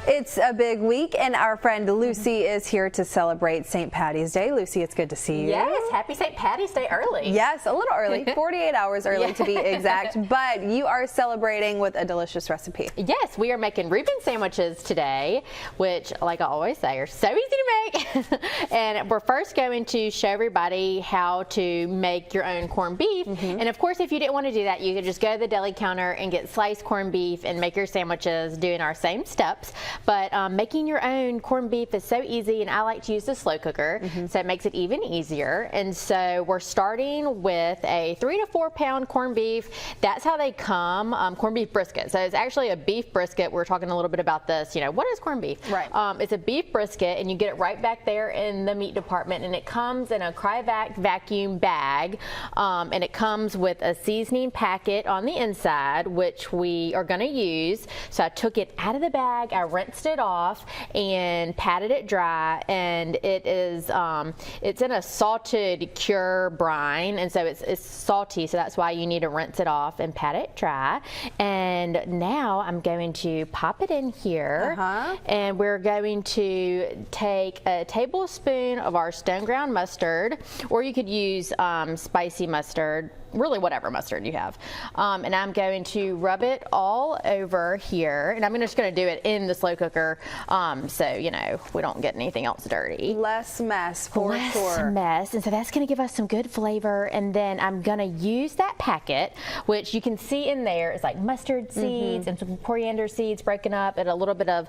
It's a big week, and our friend Lucy is here to celebrate St. Patty's Day. Lucy, it's good to see you. Yes, happy St. Patty's Day early. Yes, a little early, 48 hours early to be exact, but you are celebrating with a delicious recipe. Yes, we are making Reuben sandwiches today, which, like I always say, are so easy to make. And we're first going to show everybody how to make your own corned beef. And of course, if you didn't want to do that, you could just go to the deli counter and get sliced corned beef and make your sandwiches doing our same steps. But making your own corned beef is so easy, and I like to use the slow cooker, so it makes it even easier. And so we're starting with a 3 to 4 pound corned beef. That's how they come, corned beef brisket. So it's actually a beef brisket. We're talking a little bit about this. You know, what is corned beef? Right. It's a beef brisket, and you get it right back there in the meat department, and it comes in a Cryovac vacuum bag, and it comes with a seasoning packet on the inside, which we are going to use. So I took it out of the bag, I rinsed it off and patted it dry, and it is it's in a salted cure brine, and so it's salty, so that's why you need to rinse it off and pat it dry. And now I'm going to pop it in here, and we're going to take a tablespoon of our stone ground mustard, or you could use spicy mustard, really whatever mustard you have. And I'm going to rub it all over here, and I'm just going to do it in the slow cooker, so you know we don't get anything else dirty. Less mess for sure. Less mess, and so that's going to give us some good flavor. And then I'm going to use that packet, which you can see in there is like mustard seeds and some coriander seeds broken up, and a little bit of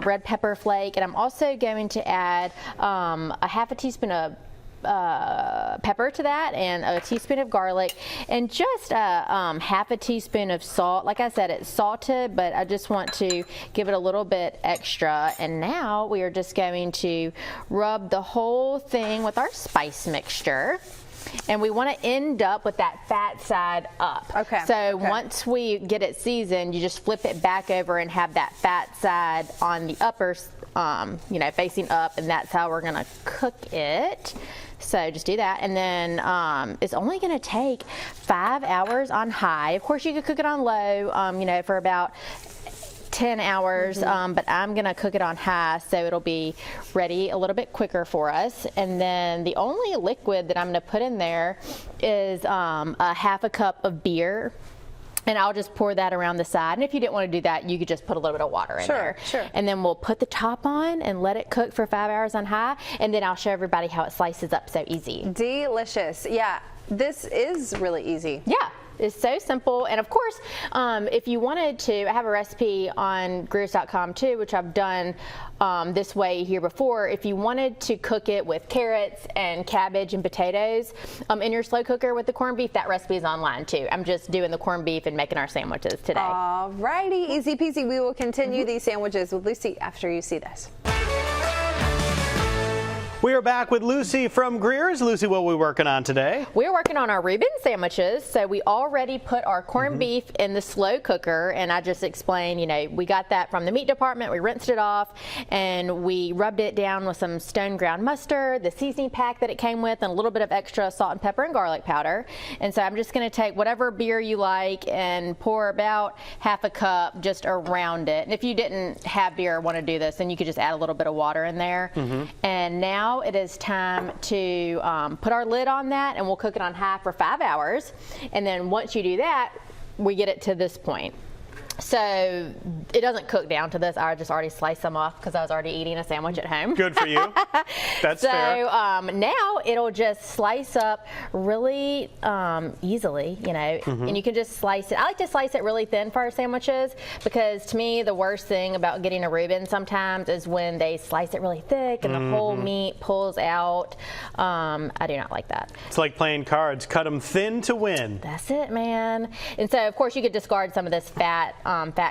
red pepper flake. And I'm also going to add a half a teaspoon of pepper to that, and a teaspoon of garlic, and just half a teaspoon of salt. Like I said, it's salted, but I just want to give it a little bit extra. And now we are just going to rub the whole thing with our spice mixture. And we want to end up with that fat side up. So once we get it seasoned, you just flip it back over and have that fat side on the upper, you know, facing up, and that's how we're going to cook it. So just do that, and then it's only going to take 5 hours on high. Of course, you could cook it on low, you know, for about 10 hours, but I'm going to cook it on high, so it'll be ready a little bit quicker for us. And then the only liquid that I'm going to put in there is a half a cup of beer. And I'll just pour that around the side. And if you didn't want to do that, you could just put a little bit of water in there. And then we'll put the top on and let it cook for 5 hours on high. And then I'll show everybody how it slices up so easy. Delicious. Yeah, this is really easy. Yeah. It's so simple. And of course, if you wanted to, I have a recipe on Greers.com too, which I've done this way here before. If you wanted to cook it with carrots and cabbage and potatoes in your slow cooker with the corned beef, that recipe is online too. I'm just doing the corned beef and making our sandwiches today. All righty, easy peasy. We will continue these sandwiches with Lucy after you see this. We are back with Lucy from Greer's. Lucy, what are we working on today? We're working on our Reuben sandwiches. So we already put our corned beef in the slow cooker, and I just explained, you know, we got that from the meat department, we rinsed it off, and we rubbed it down with some stone ground mustard, the seasoning pack that it came with, and a little bit of extra salt and pepper and garlic powder. And so I'm just going to take whatever beer you like and pour about half a cup just around it. And if you didn't have beer or want to do this, then you could just add a little bit of water in there. And now it is time to put our lid on that, and we'll cook it on high for 5 hours. And then once you do that, we get it to this point. So it doesn't cook down to this. I just already sliced them off because I was already eating a sandwich at home. Good for you. That's fair. So now it'll just slice up really easily, you know, and you can just slice it. I like to slice it really thin for our sandwiches, because to me the worst thing about getting a Reuben sometimes is when they slice it really thick and the whole meat pulls out. I do not like that. It's like playing cards. Cut them thin to win. That's it, man. And so of course you could discard some of this fat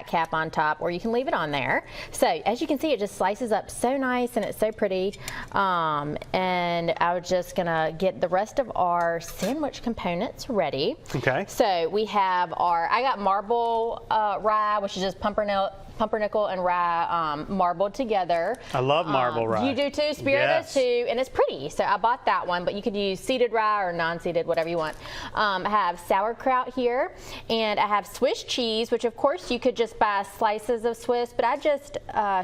cap on top, or you can leave it on there. So as you can see, it just slices up so nice, and it's so pretty. And I was just gonna get the rest of our sandwich components ready. Okay. So we have I got marble rye, which is just pumpernickel and rye marbled together. I love marble rye. You do too, Spiritus too, and it's pretty. So I bought that one, but you could use seeded rye or non-seeded, whatever you want. I have sauerkraut here, and I have Swiss cheese, which of course course, you could just buy slices of Swiss, but I just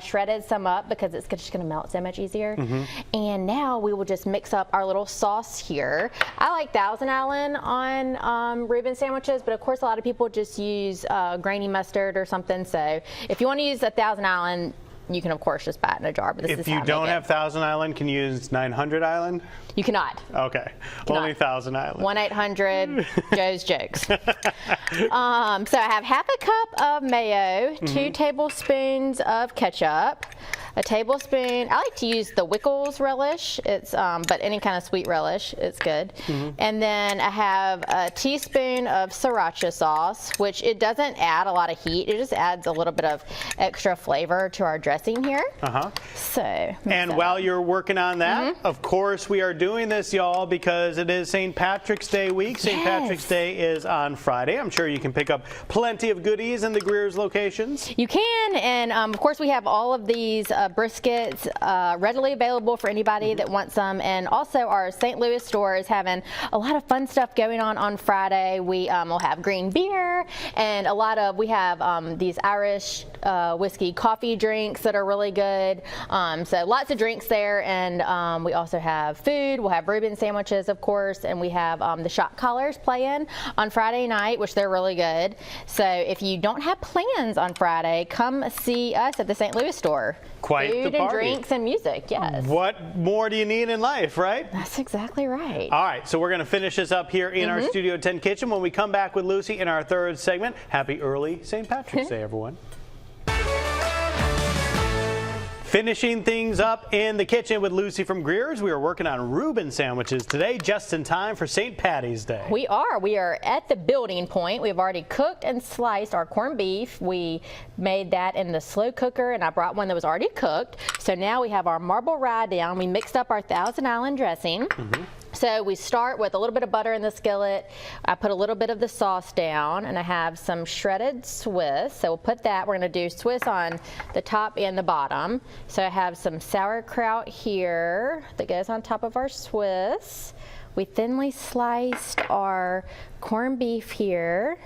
shredded some up because it's just going to melt so much easier. And now we will just mix up our little sauce here. I like Thousand Island on Reuben sandwiches, but of course, a lot of people just use grainy mustard or something. So if you want to use a Thousand Island, you can, of course, just buy it in a jar. But this if is you how I don't make have Thousand Island, can you use 900 Island? You cannot. Okay. Only Thousand Island. 1-800 Joe's Jokes. So I have half a cup of mayo, 2 tablespoons of ketchup, a tablespoon. I like to use the Wickles relish. It's but any kind of sweet relish, it's good. And then I have a teaspoon of sriracha sauce, which it doesn't add a lot of heat. It just adds a little bit of extra flavor to our dressing here. So. And while you're working on that, of course, we are doing this, y'all, because it is St. Patrick's Day week. St. Patrick's Day is on Friday. I'm sure you can pick up plenty of goodies in the Greer's locations. You can, and of course, we have all of these briskets readily available for anybody that wants some. And also, our St. Louis store is having a lot of fun stuff going on Friday. We will have green beer and we have these Irish whiskey coffee drinks that are really good. So lots of drinks there, and we also have food. We'll have Reuben sandwiches, of course, and we have the shot collars playing on Friday night, which they're really good. So if you don't have plans on Friday, come see us at the St. Louis store. Quite food the party. And drinks and music, yes. What more do you need in life, right? That's exactly right. All right, so we're going to finish this up here in our Studio 10 kitchen when we come back with Lucy in our third segment. Happy early St. Patrick's Day, everyone. Finishing things up in the kitchen with Lucy from Greer's. We are working on Reuben sandwiches today, just in time for St. Patty's Day. We are at the building point. We've already cooked and sliced our corned beef. We made that in the slow cooker, and I brought one that was already cooked. So now we have our marble rye down. We mixed up our Thousand Island dressing. So we start with a little bit of butter in the skillet. I put a little bit of the sauce down, and I have some shredded Swiss. So we'll put that. We're going to do Swiss on the top and the bottom. So I have some sauerkraut here that goes on top of our Swiss. We thinly sliced our corned beef here.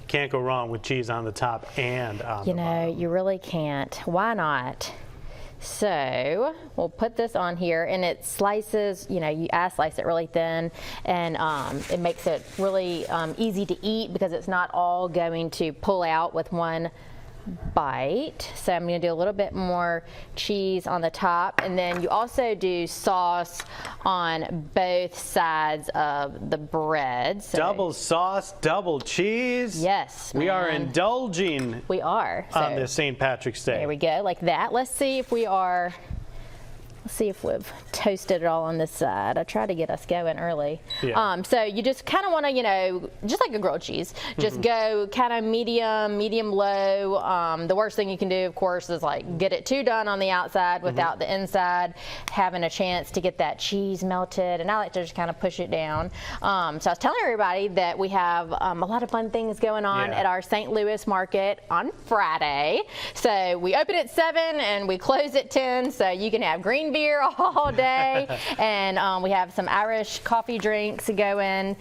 Can't go wrong with cheese on the top and on the bottom. You really can't. Why not? So we'll put this on here, and it slices, I slice it really thin, and it makes it really easy to eat because it's not all going to pull out with one bite. So I'm going to do a little bit more cheese on the top, and then you also do sauce on both sides of the bread. So double sauce, double cheese. Yes, we are indulging. We are on this St. Patrick's Day. There we go, like that. Let's see if we've toasted it all on this side. I try to get us going early. So you just kind of want to, just like a grilled cheese, just go kind of medium low. The worst thing you can do, of course, is like get it too done on the outside without the inside having a chance to get that cheese melted. And I like to just kind of push it down. So I was telling everybody that we have a lot of fun things going on at our St. Louis market on Friday. So we open at 7 and we close at 10. So you can have green beer all day, and we have some Irish coffee drinks going.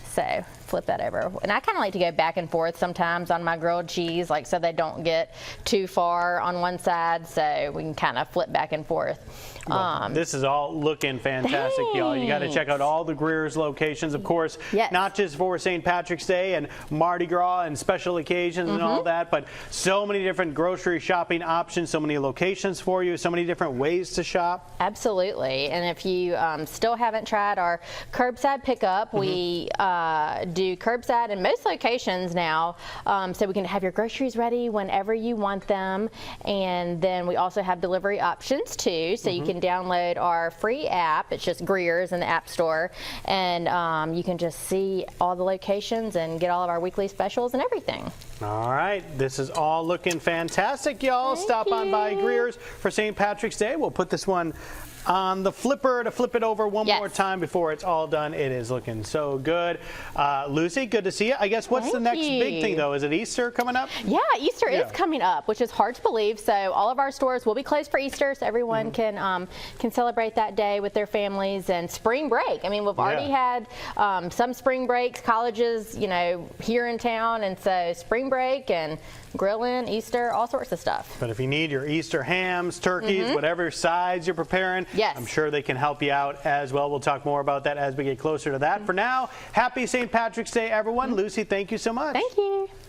So flip that over, and I kind of like to go back and forth sometimes on my grilled cheese, like so they don't get too far on one side, so we can kind of flip back and forth. Well, this is all looking fantastic, y'all. You got to check out all the Greer's locations, of course, not just for St. Patrick's Day and Mardi Gras and special occasions and all that, but so many different grocery shopping options, so many locations for you, so many different ways to shop. Absolutely, and if you still haven't tried our curbside pickup, we do curbside in most locations now, so we can have your groceries ready whenever you want them, and then we also have delivery options too, so you can download our free app. It's just Greer's in the App Store, and you can just see all the locations and get all of our weekly specials and everything. All right, this is all looking fantastic, y'all. Stop on by Greer's for St. Patrick's Day. We'll put this one on the flipper to flip it over one more time before it's all done. It is looking so good. Lucy, good to see you. I guess what's the next big thing, though? Is it Easter coming up? Yeah, Easter is coming up, which is hard to believe. So all of our stores will be closed for Easter, so everyone can celebrate that day with their families. And spring break. I mean, we've already had some spring breaks, colleges, here in town, and so spring break break and grilling, Easter, all sorts of stuff. But if you need your Easter hams, turkeys, whatever sides you're preparing, yes, I'm sure they can help you out as well. We'll talk more about that as we get closer to that. For now, happy St. Patrick's Day, everyone. Lucy, thank you so much. Thank you.